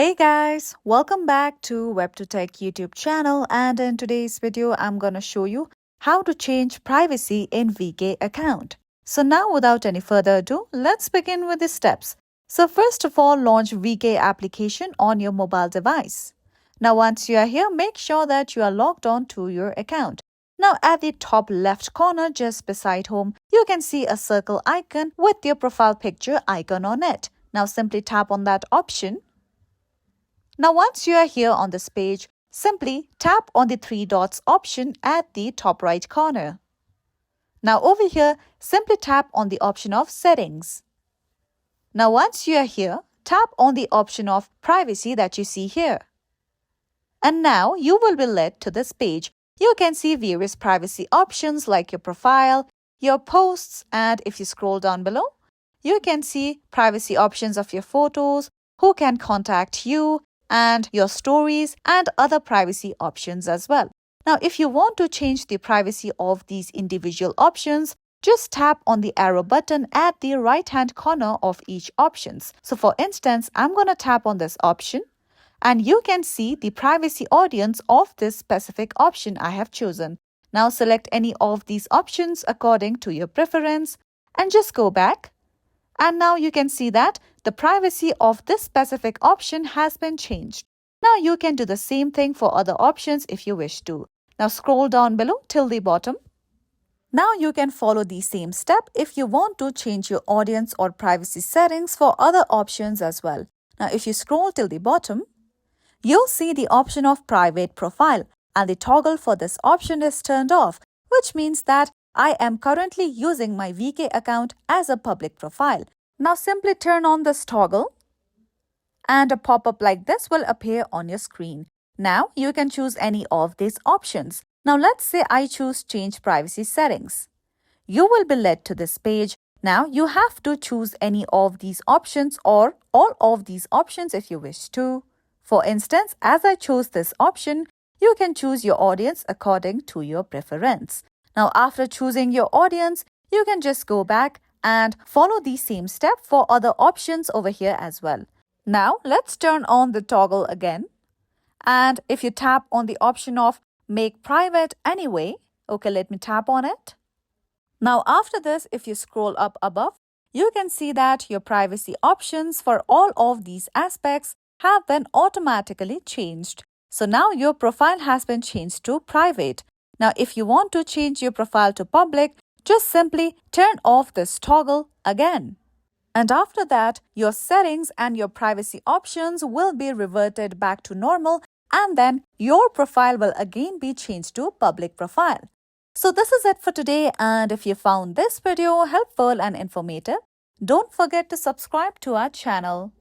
Hey guys, welcome back to WebToTech YouTube channel, and in today's video I'm going to show you how to change privacy in VK account. So now without any further ado, let's begin with the steps. So first of all, launch VK application on your mobile device. Now once you are here, make sure that you are logged on to your account. Now at the top left corner just beside home, you can see a circle icon with your profile picture icon on it. Now simply tap on that option. Now once you are here on this page, simply tap on the three dots option at the top right corner. Now over here, simply tap on the option of settings. Now once you are here, tap on the option of privacy that you see here. And now you will be led to this page. You can see various privacy options like your profile, your posts, and if you scroll down below, you can see privacy options of your photos, who can contact you, and your stories and other privacy options as well. Now, if you want to change the privacy of these individual options, just tap on the arrow button at the right-hand corner of each options. So for instance, I'm going to tap on this option and you can see the privacy audience of this specific option I have chosen. Now select any of these options according to your preference and just go back. And now you can see that the privacy of this specific option has been changed. Now you can do the same thing for other options if you wish to. Now scroll down below till the bottom. Now you can follow the same step if you want to change your audience or privacy settings for other options as well. Now if you scroll till the bottom, you'll see the option of private profile and the toggle for this option is turned off, which means that I am currently using my VK account as a public profile. Now simply turn on this toggle and a pop-up like this will appear on your screen. Now you can choose any of these options. Now let's say I choose change privacy settings. You will be led to this page. Now you have to choose any of these options or all of these options if you wish to. For instance, as I chose this option, you can choose your audience according to your preference. Now, after choosing your audience, you can just go back and follow the same step for other options over here as well. Now, let's turn on the toggle again. And if you tap on the option of make private anyway, okay, let me tap on it. Now, after this, if you scroll up above, you can see that your privacy options for all of these aspects have been automatically changed. So now your profile has been changed to private. Now, if you want to change your profile to public, just simply turn off this toggle again. And after that, your settings and your privacy options will be reverted back to normal, and then your profile will again be changed to public profile. So this is it for today, and if you found this video helpful and informative, don't forget to subscribe to our channel.